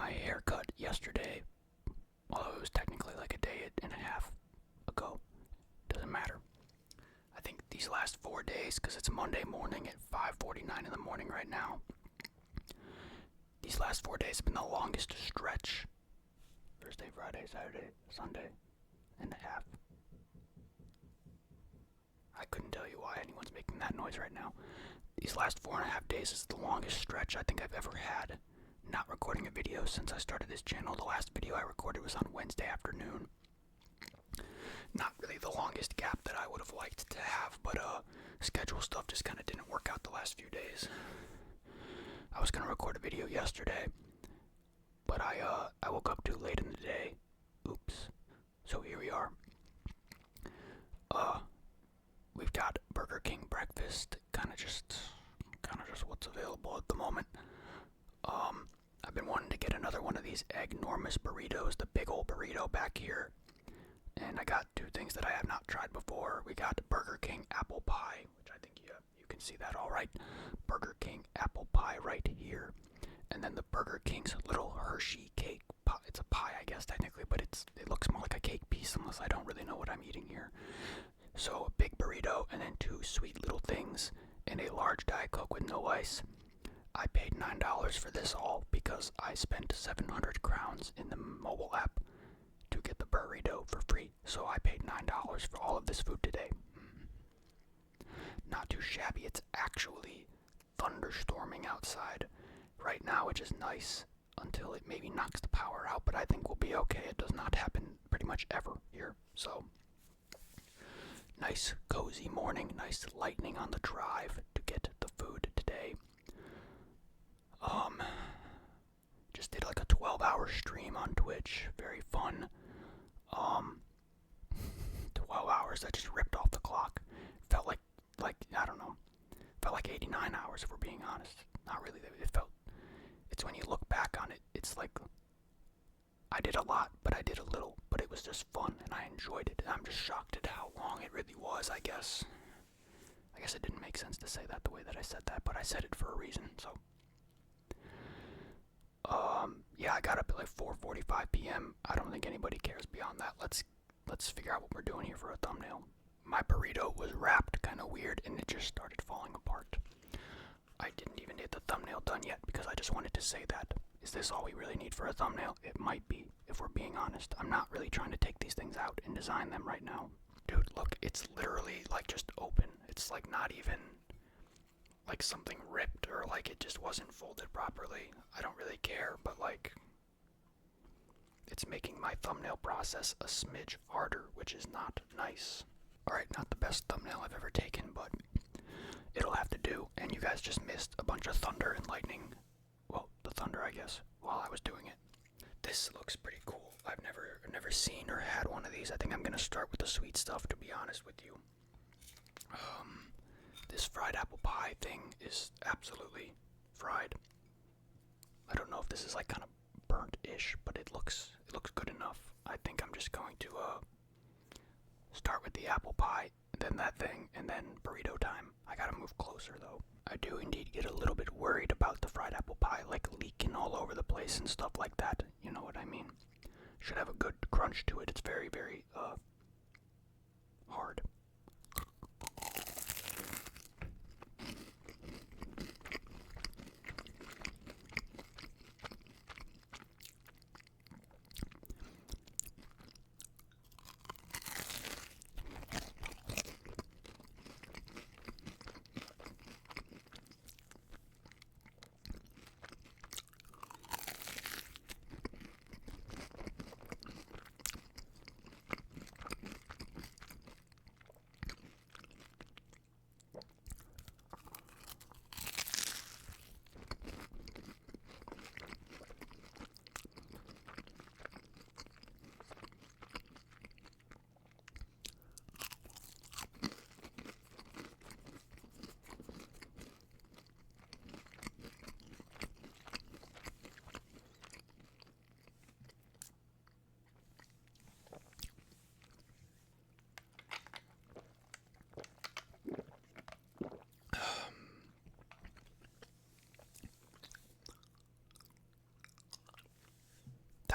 my haircut yesterday, although it was technically like a day and a half ago. Doesn't matter. I think these last 4 days, because it's Monday morning at 5:49 in the morning right now, these last 4 days have been the longest stretch. Thursday, Friday, Saturday, Sunday and a half. I couldn't tell you why anyone's making that noise right now. These last 4.5 days is the longest stretch I think I've ever had not recording a video since I started this channel. The last video I recorded was on Wednesday afternoon. Not really the longest gap that I would have liked to have, but schedule stuff just kind of didn't work out the last few days. I was going to record a video yesterday, but I woke up too late in the day. Oops. So here we are. We've got Burger King breakfast, kind of just what's available at the moment. I've been wanting to get another one of these Eggnormous burritos, the big old burrito back here. And I got two things that I have not tried before. We got Burger King apple pie, which I think you can see that all right. Burger King apple pie right here. And then the Burger King's little Hershey cake pie. It's a pie, I guess, technically, but it looks more like a cake piece unless I don't really know what I'm eating here. So a big burrito and then two sweet little things and a large Diet Coke with no ice. I paid $9 for this all because I spent 700 crowns in the mobile app to get the burrito for free. So I paid $9 for all of this food today. Not too shabby. It's actually thunderstorming outside right now, which is nice until it maybe knocks the power out, but I think we'll be okay. It does not happen pretty much ever here. So nice cozy morning, nice lightning on the drive to get the food today. Just did like a 12-hour stream on Twitch, very fun. 12 hours that just ripped off the clock. Felt like I don't know, felt like 89 hours if we're being honest. Not really, it's when you look back on it, it's like, I did a lot, but I did a little, but it was just fun, and I enjoyed it, and I'm just shocked at how long it really was, I guess. I guess it didn't make sense to say that the way that I said that, but I said it for a reason, so. Yeah, I got up at like 4:45 p.m. I don't think anybody cares beyond that. Let's figure out what we're doing here for a thumbnail. My burrito was wrapped kind of weird, and it just started falling apart. I didn't even get the thumbnail done yet because I just wanted to say that. Is this all we really need for a thumbnail? It might be, if we're being honest. I'm not really trying to take these things out and design them right now. Dude, look, it's literally like just open. It's like not even like something ripped or like it just wasn't folded properly. I don't really care, but like it's making my thumbnail process a smidge harder, which is not nice. Alright, not the best thumbnail I've ever taken, but it'll have to do. And you guys just missed a bunch of thunder and lightning. Well, the thunder, I guess, while I was doing it. This looks pretty cool. I've never seen or had one of these. I think I'm gonna start with the sweet stuff, to be honest with you. This fried apple pie thing is absolutely fried. I don't know if this is like kind of burnt-ish, but it looks good enough. I think I'm just going to start with the apple pie, then that thing, and then burrito time. I gotta move closer though. I do indeed get a little bit worried about the fried apple pie like leaking all over the place and stuff like that. You know what I mean? Should have a good crunch to it. It's very, very hard.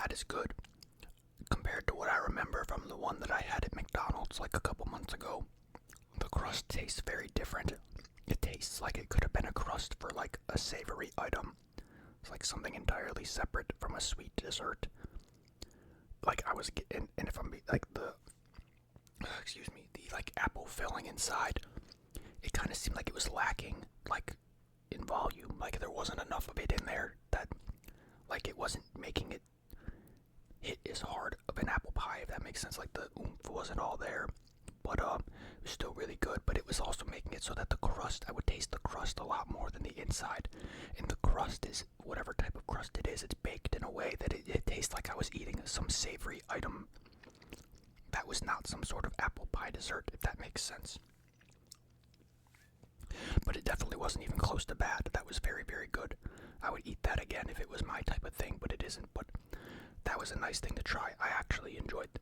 that is good. Compared to what I remember from the one that I had at McDonald's like a couple months ago, the crust tastes very different. It tastes like it could have been a crust for like a savory item. It's like something entirely separate from a sweet dessert. Like I was getting, and if I'm like the like apple filling inside, it kind of seemed like it was lacking like in volume. Like there wasn't enough of it in there that like it wasn't making it hit as hard of an apple pie, if that makes sense. Like the oomph wasn't all there, but it was still really good. But it was also making it so that the crust, I would taste the crust a lot more than the inside. And the crust is whatever type of crust it is. It's baked in a way that it tastes like I was eating some savory item that was not some sort of apple pie dessert, if that makes sense. But it definitely wasn't even close to bad. That was very, very good. I would eat that again if it was my type of thing, but it isn't. But that was a nice thing to try. I actually enjoyed it.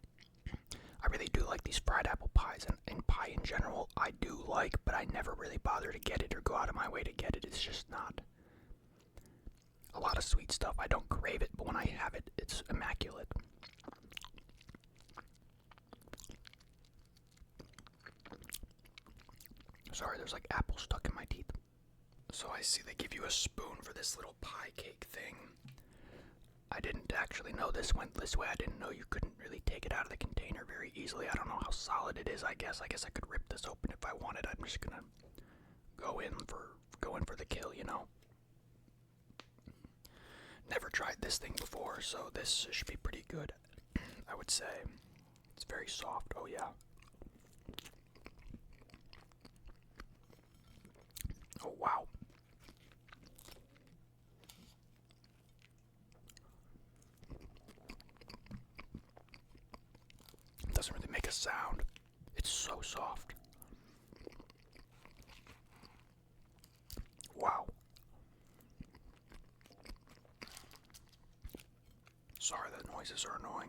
I really do like these fried apple pies, and pie in general I do like, but I never really bother to get it or go out of my way to get it. It's just not. A lot of sweet stuff, I don't crave it, but when I have it, it's immaculate. Sorry, there's like apple stuck in my teeth. So I see they give you a spoon for this little pie cake thing. I didn't actually know this went this way. I didn't know you couldn't really take it out of the container very easily. I don't know how solid it is, I guess. I guess I could rip this open if I wanted. I'm just gonna go in for the kill, you know. Never tried this thing before, so this should be pretty good, I would say. It's very soft. Oh yeah. Oh wow. It doesn't really make a sound. It's so soft. Wow. Sorry, the noises are annoying.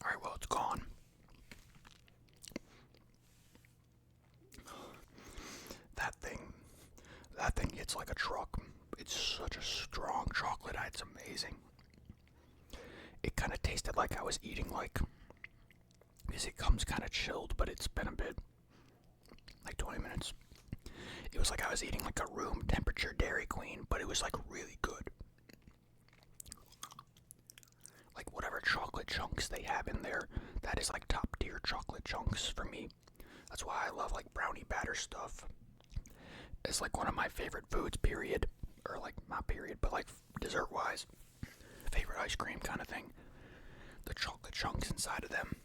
Alright, well, it's gone. That thing hits like a truck. It's such a strong chocolate. It's amazing. It kind of tasted like I was eating because it comes kind of chilled, but it's been a bit, like 20 minutes. It was like I was eating like a room temperature Dairy Queen, but it was like really good. Like whatever chocolate chunks they have in there, that is like top tier chocolate chunks for me. That's why I love like brownie batter stuff. It's like one of my favorite foods, period. Or like, not period, but like dessert wise. Favorite ice cream kind of thing. The chocolate chunks inside of them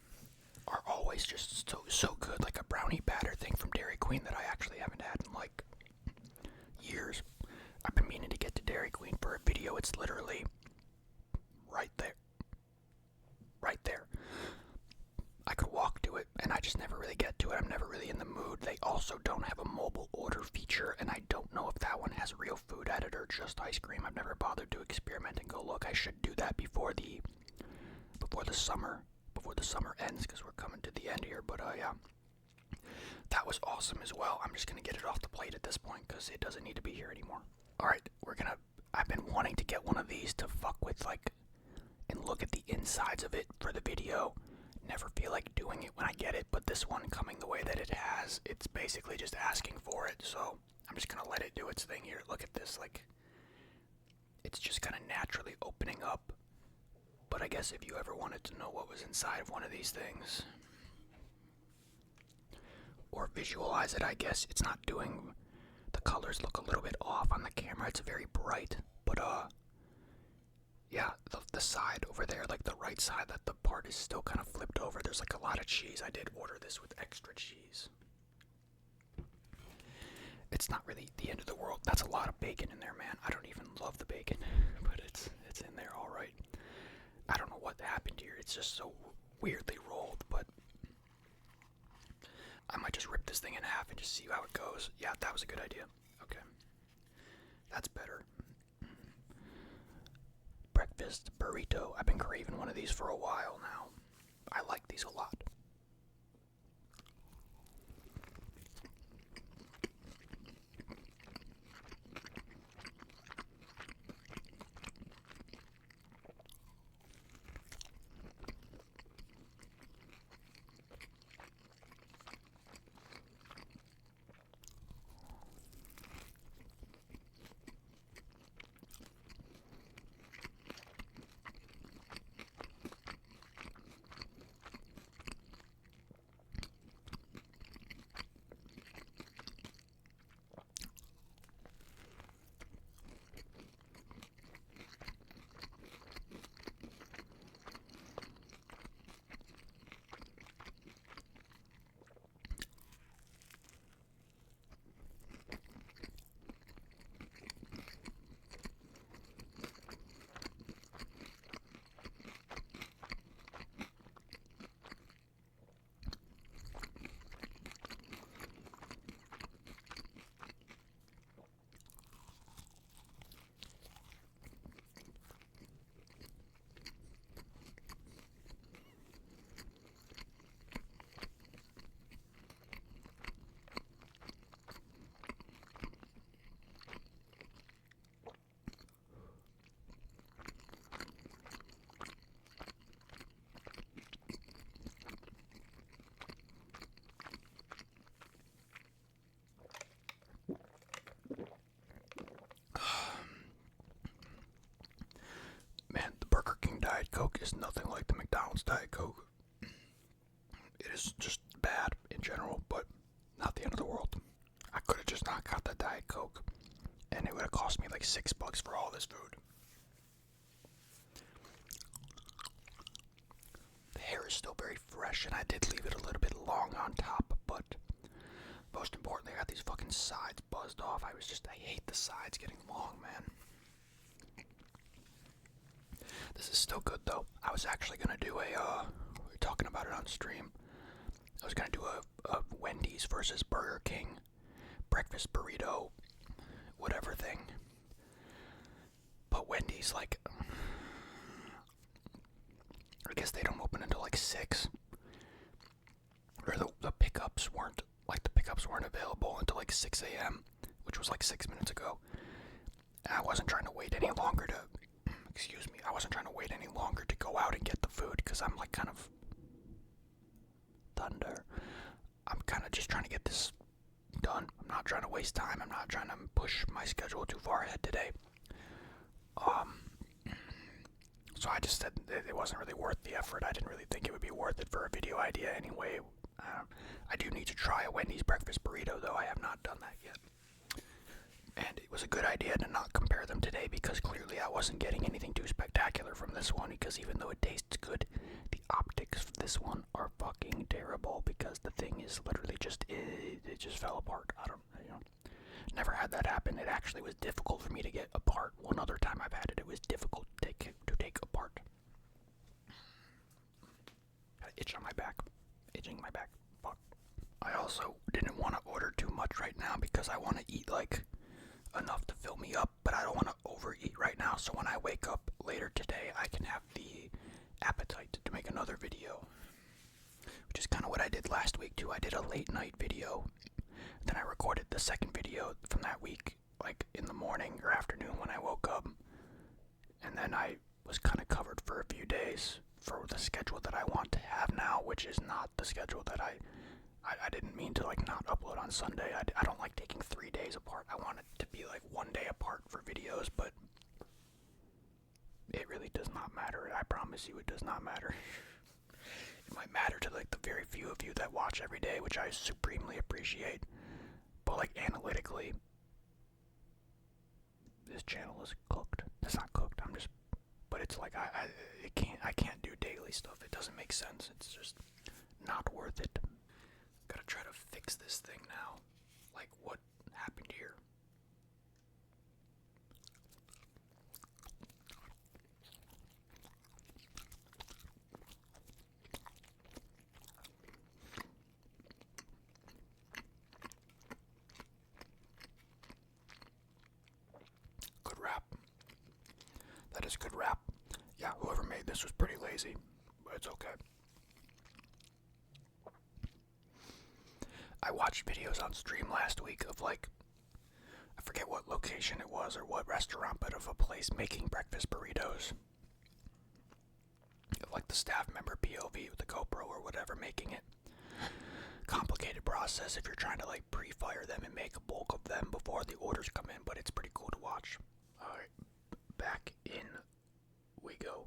are always just so good. Like a brownie batter thing from Dairy Queen that I actually haven't had in like years. I've been meaning to get to Dairy Queen for a video. It's literally right there. Right there. I could walk to it, and I just never really get to it. I'm never really in the mood. They also don't have a mobile order feature, and I don't know if that one has real food added or just ice cream. I've never bothered to experiment and go look. I should do that before the summer ends, because we're coming to the end here. But yeah, that was awesome as well. I'm just gonna get it off the plate at this point because it doesn't need to be here anymore. All right, I've been wanting to get one of these to fuck with and look at the insides of it for the video. Never feel like doing it when I get it, but this one coming the way that it has, it's basically just asking for it, so I'm just gonna let it do its thing here. Look at this, it's just kind of naturally opening up. But I guess if you ever wanted to know what was inside of one of these things, or visualize it, I guess it's not doing, the colors look a little bit off on the camera. It's very bright, but yeah, the side over there, like the right side, that the part is still kind of flipped over. There's like a lot of cheese. I did order this with extra cheese. It's not really the end of the world. That's a lot of bacon in there, man. I don't even love the bacon, but it's in there all right. I don't know what happened here. It's just so weirdly rolled, but I might just rip this thing in half and just see how it goes. Yeah, that was a good idea. Okay, that's better. Breakfast burrito. I've been craving one of these for a while now. I like these a lot. Man, the Burger King Diet Coke is nothing like the McDonald's Diet Coke. It is just bad in general, but not the end of the world. I could have just not got the Diet Coke, and it would have cost me like $6 for all this food. The hair is still very fresh, and I did leave it a little bit long on top, but most importantly, I got these fucking sides buzzed off. I hate the sides getting long, man. This is still good though. I was actually gonna do we were talking about it on stream. I was gonna do a Wendy's versus Burger King breakfast burrito, whatever thing. But Wendy's, like, I guess they don't open until like 6. Or the pickups weren't available until like 6 a.m., which was like 6 minutes ago. And I wasn't trying to wait any longer to go out and get the food, because I'm like kind of thunder. I'm kind of just trying to get this done. I'm not trying to waste time. I'm not trying to push my schedule too far ahead today. So I just said it wasn't really worth the effort. I didn't really think it would be worth it for a video idea anyway. I do need to try a Wendy's breakfast burrito, though. I have not done that yet. And it was a good idea to not compare them today, because clearly I wasn't getting anything too spectacular from this one, because even though it tastes good, the optics for this one are fucking terrible, because the thing is literally just, it just fell apart. Never had that happen. It actually was difficult for me to get apart. One other time I've had it, it was difficult to take apart. Got an itch on my back. Itching my back. Fuck. I also didn't want to order too much right now, because I want to eat like enough to fill me up, but I don't want to overeat right now, so when I wake up later today, I can have the appetite to make another video, which is kind of what I did last week too. I did a late night video, then I recorded the second video from that week, like in the morning or afternoon when I woke up, and then I was kind of covered for a few days for the schedule that I want to have now, which is not the schedule that I didn't mean to like not upload on Sunday. I don't like taking 3 days apart. I want it to be like 1 day apart for videos, but it really does not matter. I promise you it does not matter. It might matter to like the very few of you that watch every day, which I supremely appreciate. But like analytically, this channel is cooked. It's not cooked. But it's like I can't do daily stuff. It doesn't make sense. It's just not worth it. Gotta try to fix this thing now. Like, what happened here? That is a good wrap. Yeah, whoever made this was pretty lazy, but it's okay. I watched videos on stream last week of like, I forget what location it was or what restaurant, but of a place making breakfast burritos. Of like the staff member POV with the GoPro or whatever making it. Complicated process if you're trying to like pre-fire them and make a bulk of them before the orders come in, but it's pretty cool to watch. Alright, back in we go.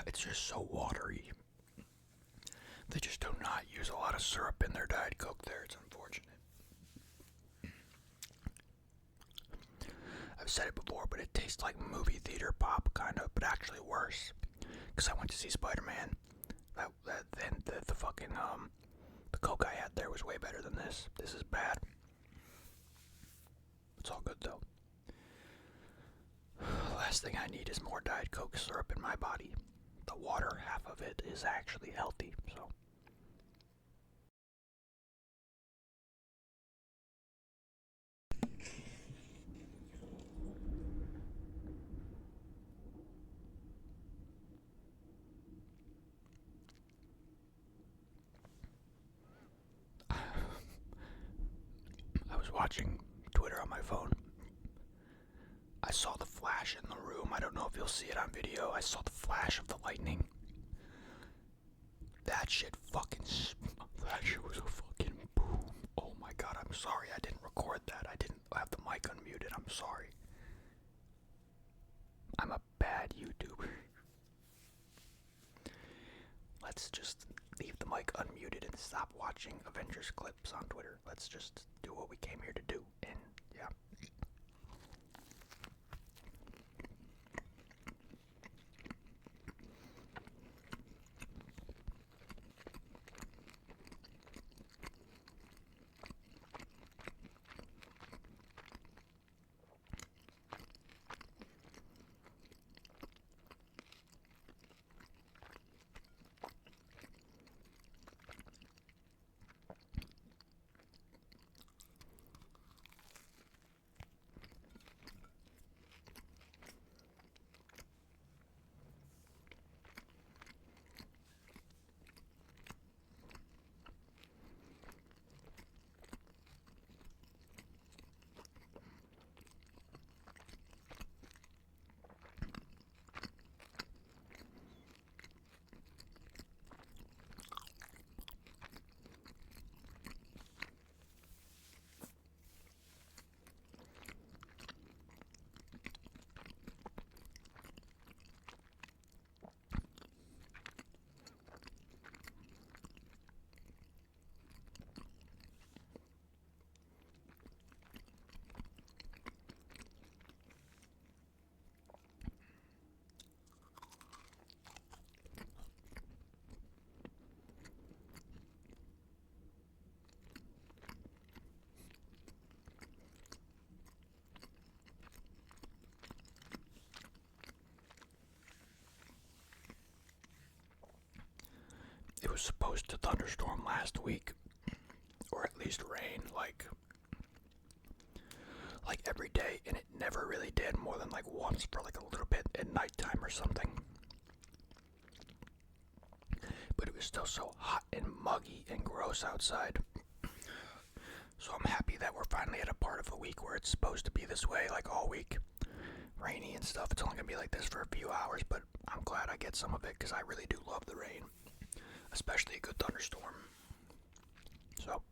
It's just so watery. They just do not use a lot of syrup in their Diet Coke there. It's unfortunate. I've said it before, but it tastes like movie theater pop, kind of, but actually worse. Because I went to see Spider-Man. And the fucking, the Coke I had there was way better than this. This is bad. It's all good, though. The last thing I need is more Diet Coke syrup in my body. The water half of it is actually healthy, so. I was watching Twitter on my phone. I saw the flash in the room. I don't know if you'll see it on video. I saw the flash of the lightning. That shit that shit was a fucking boom. Oh my god, I'm sorry I didn't record that. I didn't have the mic unmuted. I'm sorry. I'm a bad YouTuber. Let's just leave the mic unmuted and stop watching Avengers clips on Twitter. Let's just do what we came here to do. And yeah. it was supposed to thunderstorm last week, or at least rain, like every day, and it never really did, more than like once for like a little bit at nighttime or something. But it was still so hot and muggy and gross outside. So I'm happy that we're finally at a part of the week where it's supposed to be this way, like all week. Rainy and stuff. It's only gonna be like this for a few hours, but I'm glad I get some of it because I really do love the rain, especially a good thunderstorm. So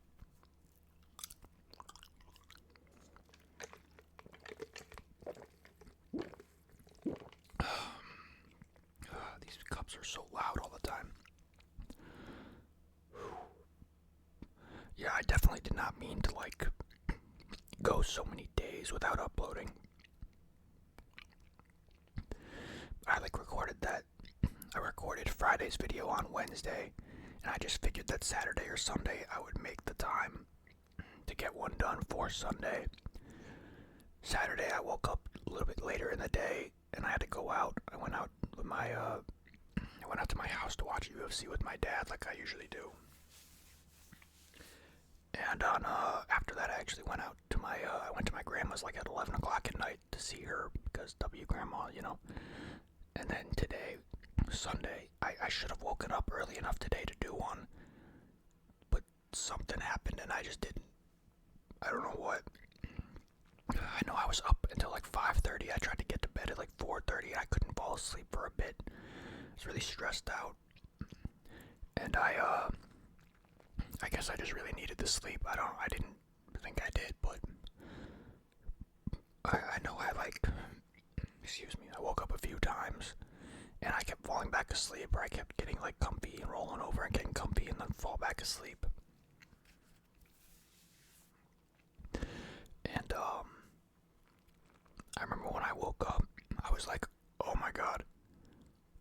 these cups are so loud all the time. Yeah, I definitely did not mean to like go so many days without uploading. I recorded Friday's video on Wednesday, and I just figured that Saturday or Sunday I would make the time to get one done for Sunday. Saturday I woke up a little bit later in the day and I had to go out. I went out to my house to watch UFC with my dad like I usually do. And after that I actually went out to I went to my grandma's like at 11 o'clock at night to see her because W grandma, you know. And then today, Sunday, I should have woken up early enough today to do one, but something happened and I just didn't. I don't know what. I know I was up until like 5:30. I tried to get to bed at like 4:30 and I couldn't fall asleep for a bit. I was really stressed out. And I guess I just really needed the sleep. I didn't think I did, but I know I woke up a few times and I kept falling back asleep, or I kept getting like comfy and rolling over and getting comfy and then fall back asleep. And I remember when I woke up, I was like, oh my god,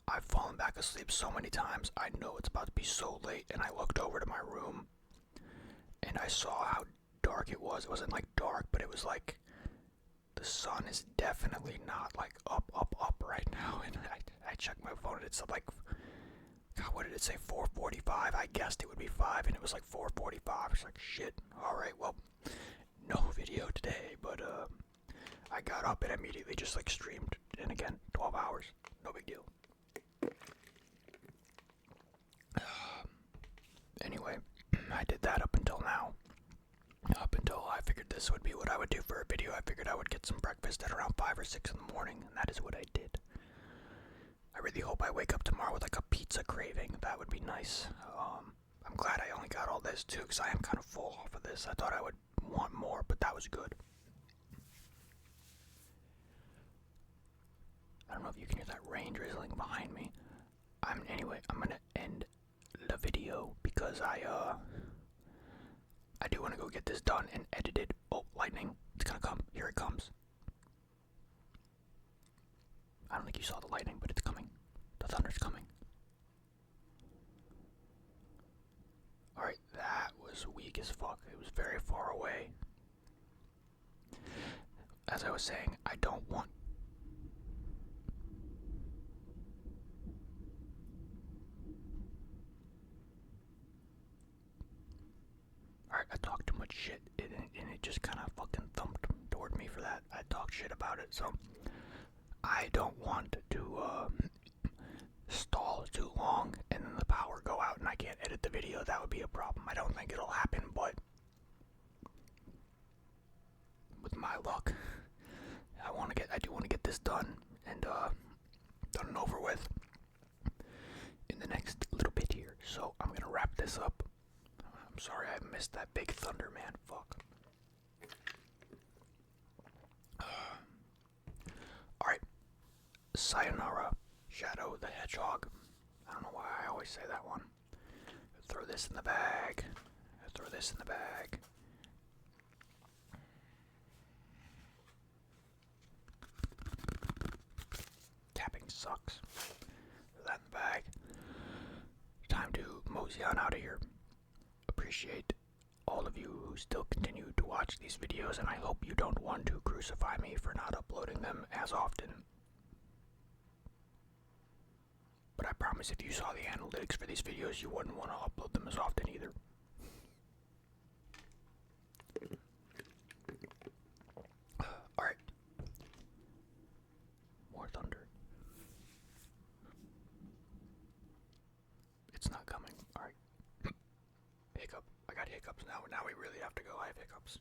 I've fallen back asleep so many times. I know it's about to be so late. And I looked over to my room and I saw how dark it was. It wasn't like dark, but it was like the sun is definitely not like up right now. And I checked my phone and it's like, God, what did it say? 4:45. I guessed it would be 5 and it was like 4:45. It's like, shit. Alright, well, no video today, but I got up and immediately just like streamed. And again, 12 hours. No big deal. Anyway, I did that up until now. Up until I figured this would be what I would do for a video. I figured I would get some breakfast at around 5 or 6 in the morning, and that is what I did. I really hope I wake up tomorrow with like a pizza craving. That would be nice. I'm glad I only got all this too, because I am kind of full off of this. I thought I would want more, but that was good. I don't know if you can hear that rain drizzling behind me. Anyway, I'm gonna end the video because I do want to go get this done and edited. Oh, lightning. It's gonna come. Here it comes. I don't think you saw the lightning, but it's coming. The thunder's coming. Alright, that was weak as fuck. It was very far away. As I was saying, I don't want... Alright, I talked too much shit, and it just kind of fucking thumped toward me for that. I talked shit about it, so I don't want to stall too long and then the power go out and I can't edit the video. That would be a problem. I don't think it'll happen, but with my luck, I do want to get this done and done and over with in the next little bit here. So I'm gonna wrap this up. I'm sorry I missed that big thunder, man. Fuck. Alright. Sayonara, Shadow the Hedgehog. I don't know why I always say that one. Throw this in the bag. Throw this in the bag. Tapping sucks. Throw that in the bag. Time to mosey on out of here. Appreciate all of you who still continue to watch these videos, and I hope you don't want to crucify me for not uploading them as often. But I promise promise if you saw the analytics for these videos, you wouldn't want to upload them as often either. Alright. More thunder. It's not coming. Alright. Hiccup. I got hiccups now. Now we really have to go. I have hiccups.